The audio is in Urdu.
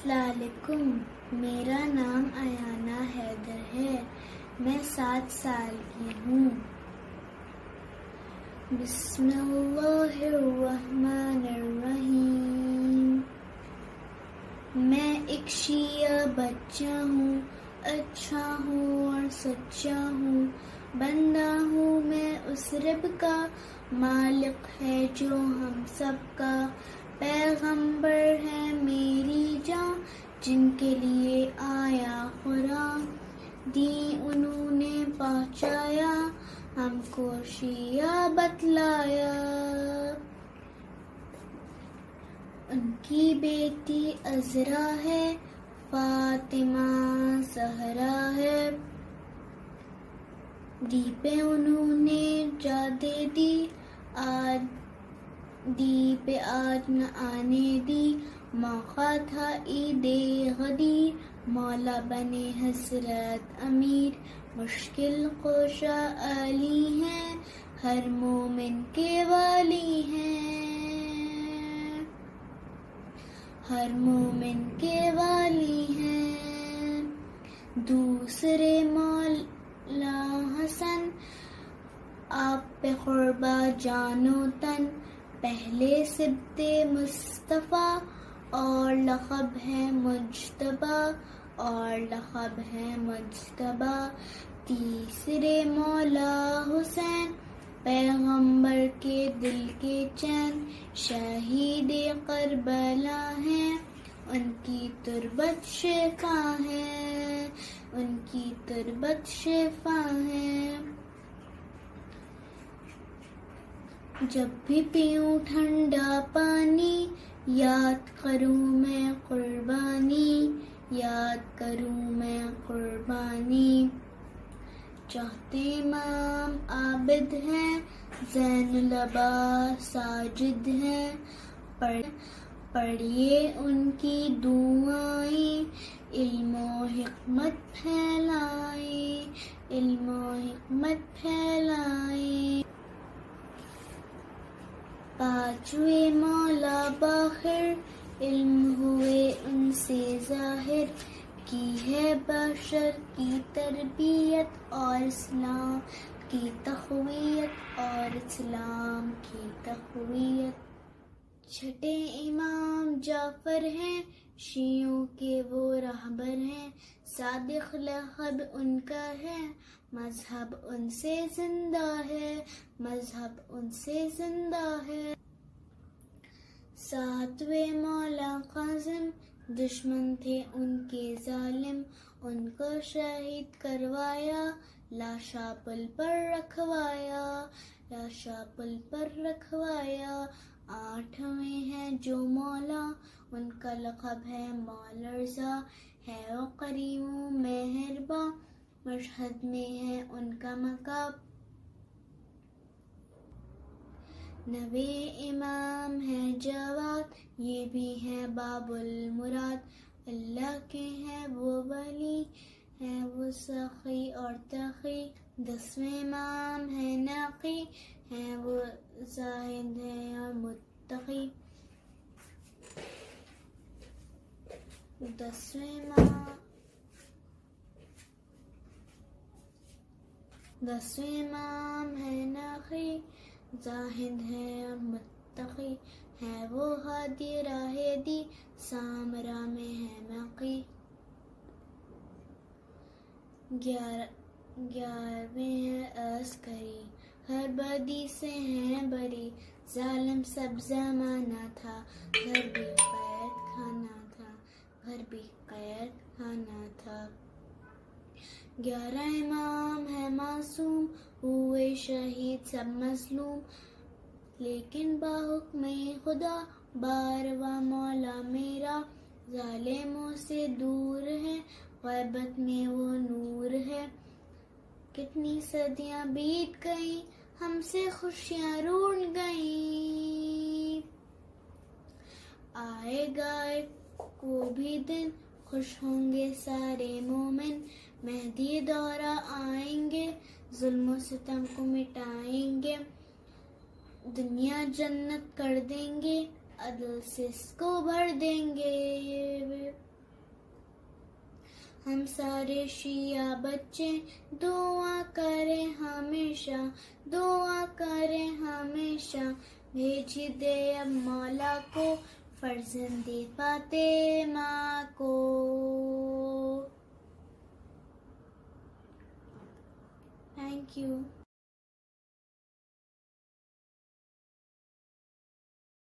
السلام علیکم، میرا نام ایانا حیدر ہے، میں 7 سال کی ہوں۔ بسم اللہ الرحمن الرحیم۔ میں ایک شیعہ بچہ ہوں، اچھا ہوں اور سچا ہوں، بندہ ہوں میں اس رب کا، مالک ہے جو ہم سب کا، پیغمبر ہے میری جاں، جن کے لیے آیا قرآن، دین انہوں نے پہنچایا، ہم کو شیعہ بتلایا۔ ان کی بیٹی عذرا ہے، فاطمہ زہرا ہے، دی پہ انہوں نے جا دے دی، دی پہ آج نہ آنے دی، موقع تھا عید غدیر، مولا بنے حضرت امیر، مشکل کشا علی ہیں، ہر مومن کے والی ہیں، ہر مومن کے والی ہیں۔ دوسرے مولا حسن، آپ پہ قربا جان و تن، پہلے سبط مصطفیٰ، اور لقب ہے مجتبیٰ، اور لقب ہے مجتبیٰ۔ تیسرے مولا حسین، پیغمبر کے دل کے چین، شہید کربلا ہیں، ان کی تربت شفا ہے، ان کی تربت شفا ہے۔ جب بھی پیوں ٹھنڈا پانی، یاد کروں میں قربانی، یاد کروں میں قربانی۔ چوتھے امام عابد ہیں، زین العباد ساجد ہیں، پڑھیے ان کی دعائیں، علم و حکمت پھیلائیں، علم و حکمت پھیلائیں۔ پانچویں مولا باقر، علم ہوئے ان سے ظاہر، کی ہے بشر کی تربیت اور اسلام کی تقویت، اور اسلام کی تقویت۔ چھٹے امام جعفر ہیں، شیعوں کے وہ رہبر ہیں، صادق لقب ان کا ہے، مذہب ان سے زندہ ہے، مذہب ان سے زندہ ہے۔ ساتویں مولا قاسم، دشمن تھے ان کے ظالم، ان کو شہید کروایا، لاشا پل پر رکھوایا، لاشا پل پر رکھوایا۔ آٹھویں ہیں جو مولا، ان کا لقب ہے مولا رضا، ہے وہ کریم و مہرباں، مشہد میں ہے ان کا مقام۔ نویں امام ہے جواد، یہ بھی ہے باب المراد، اللہ کے ہیں وہ ولی، ہیں وہ سخی اور تقی۔ دسویں امام ہے ناقی، ہیں وہ زاہد ہے اور متقی۔ دسویں امام ہے ناقی، زاہد ہے اور متقی، ہے وہ ہادی راہ دی، سامرا میں ہے مقی۔ 11ویں ہے عسکری، ہر بدی سے ہیں بری، ظالم سب زمانہ تھا، گھر بھی قید خانہ تھا، گھر بھی قید خانہ تھا۔ 11 امام ہے معصوم، ہوئے شہید سب مظلوم، لیکن باحکم خدا، 12واں مولا میرا، ظالموں سے دور ہے، غیبت میں وہ نور ہے۔ کتنی صدیاں بیت گئیں، ہم سے خوشیاں روٹ گئیں، آئے گا ایک وہ بھی دن، خوش ہوں گے سارے مومن، مہدی دورہ آئیں گے، ظلم و ستم کو مٹائیں گے، دنیا جنت کر دیں گے، عدل سے اس کو بھر دیں گے۔ ہم سارے شیعہ بچے دعا کریں ہمیشہ، دعا کریں ہمیشہ، بھیج دے اب مولا کو فرزند فاطمہ کو. Thank you.